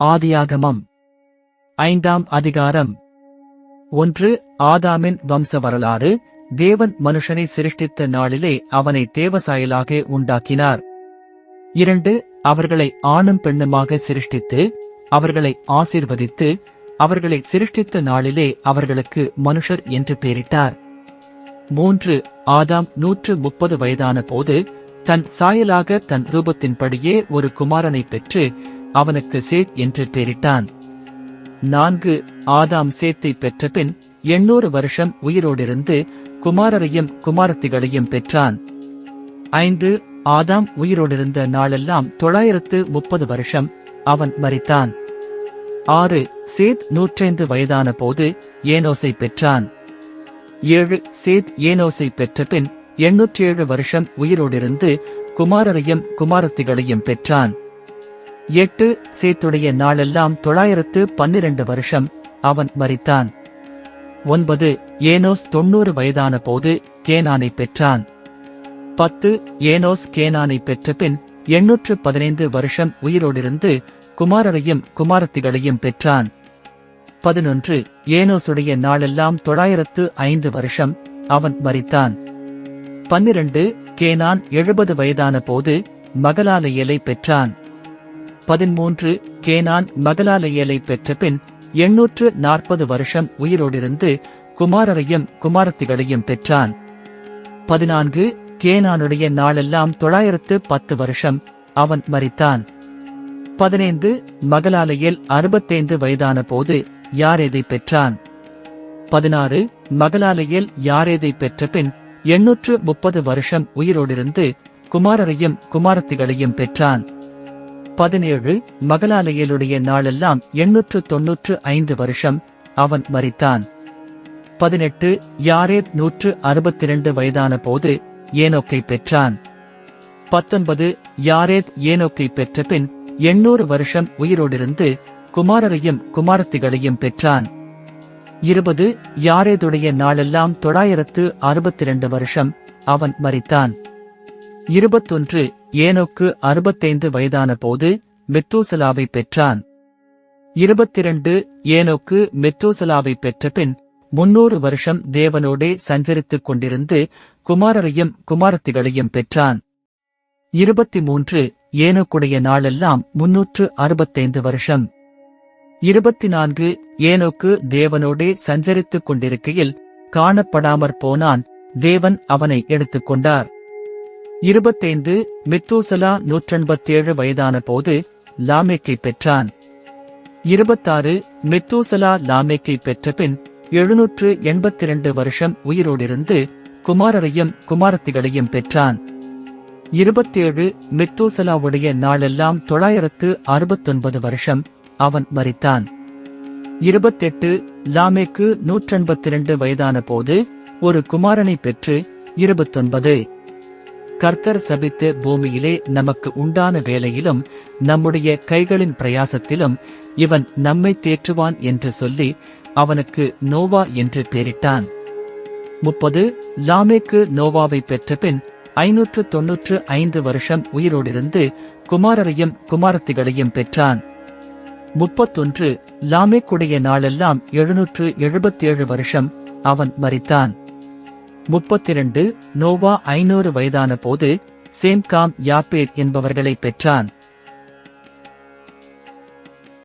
ஆதியாகமம் 5ஆம் அதிகாரம். 1. ஆதாமின் வம்ச வரலாறு. தேவன் மனுஷனை சிருஷ்டித்த நாளிலே அவனை தேவசாயலாக உண்டாக்கினார். 2. அவர்களை ஆணும் பெண்ணுமாக சிருஷ்டித்து அவர்களை ஆசீர்வதித்து அவர்களை சிருஷ்டித்த நாளிலே அவர்களுக்கு மனுஷர் என்று பெயரிட்டார். 3. ஆதாம் 130 வயதான போது தன் சாயலாக தன் ரூபத்தின்படியே ஒரு குமாரனை பெற்று அவனுக்கு சேத் என்று பெயரிட்டான். 4. ஆதாம் சேத்தை பெற்றபின் 800 வருஷம் உயிரோடிருந்து குமாரரையும் குமாரத்திகளையும் பெற்றான். 5. ஆதாம் உயிரோடிருந்த நாளெல்லாம் 930 வருஷம். அவன் மரித்தான். 6. சேத் 105 வயதான போது ஏனோசை பெற்றான். 7. சேத் ஏனோசை பெற்றபின் 807 வருஷம் உயிரோடிருந்து குமாரரையும் குமாரத்திகளையும் பெற்றான். 8. சேத்துடைய நாளெல்லாம் 912 வருஷம். அவன் மரித்தான். 9. ஏனோஸ் 90 வயதான போது கேனானை பெற்றான். 10. ஏனோஸ் கேனானை பெற்றபின் 815 வருஷம் உயிரோடிருந்து குமாரரையும் குமாரத்திகளையும் பெற்றான். 11. ஏனோசுடைய நாளெல்லாம் 905 வருஷம். அவன் மரித்தான். 12. கேனான் 70 வயதான போது மகலாலயேலை பெற்றான். 13. கேனான் மகலாலயேலை பெற்றபின் 840 வருஷம் உயிரோடிருந்து குமாரரையும் குமாரத்திகளையும் பெற்றான். 14. கேனானுடைய நாளெல்லாம் 910 வருஷம். அவன் மரித்தான். 15. மகலாலயேல் 65 வயதான போது யாரேதை பெற்றான். 16. மகலாலயேல் யாரேதை பெற்றபின் 830 வருஷம் உயிரோடிருந்து குமாரரையும் குமாரத்திகளையும் பெற்றான். 17. மகலாலயேலுடைய நாளெல்லாம் 895 வருஷம். அவன் மரித்தான். 18. யாரேத் 162 வயதான போது ஏனோக்கை பெற்றான். 19. யாரேத் ஏனோக்கை பெற்றபின் 800 வருஷம் உயிரோடிருந்து குமாரரையும் குமாரத்திகளையும் பெற்றான். 20. யாரேதுடைய நாளெல்லாம் 962 வருஷம். அவன் மரித்தான். 21. ஏனோக்கு 65 வயதான போது மெத்தூசலாவை பெற்றான். 22. ஏனோக்கு மெத்தூசலாவை பெற்றபின் 300 வருஷம் தேவனோடே சஞ்சரித்துக் கொண்டிருந்து குமாரரையும் குமாரத்திகளையும் பெற்றான். 23. ஏனோக்குடைய நாளெல்லாம் 365 வருஷம். 24. ஏனோக்கு தேவனோடே சஞ்சரித்துக் கொண்டிருக்கையில் காணப்படாமற் போனான். தேவன் அவனை எடுத்துக்கொண்டார். 25. மெத்தூசலா 187 வயதான போது லாமேக்கை பெற்றான். 26. மெத்தூசலா லாமேக்கை பெற்றபின் 782 வருஷம் உயிரோடிருந்து குமாரரையும் குமாரத்திகளையும் பெற்றான். 27. மெத்தூசலாவுடைய நாளெல்லாம் 969 வருஷம். அவன் மரித்தான். 28. லாமேக்கு 182 வயதான போது ஒரு குமாரனை பெற்று 29. கர்த்தர் சபித்த பூமியிலே நமக்கு உண்டான வேலையிலும் நம்முடைய கைகளின் பிரயாசத்திலும் இவன் நம்மை தேற்றுவான் என்று சொல்லி அவனுக்கு நோவா என்று பெயரிட்டான். 30. லாமேக்கு நோவாவை பெற்றபின் 595 வருஷம் உயிரோடிருந்து குமாரரையும் குமாரத்திகளையும் பெற்றான். 31. லாமேக்குடைய நாளெல்லாம் 777 வருஷம். அவன் மரித்தான். 32. நோவா 500 வயதான போது சேம் காம் யாப்பேத் என்பவர்களை பெற்றான்.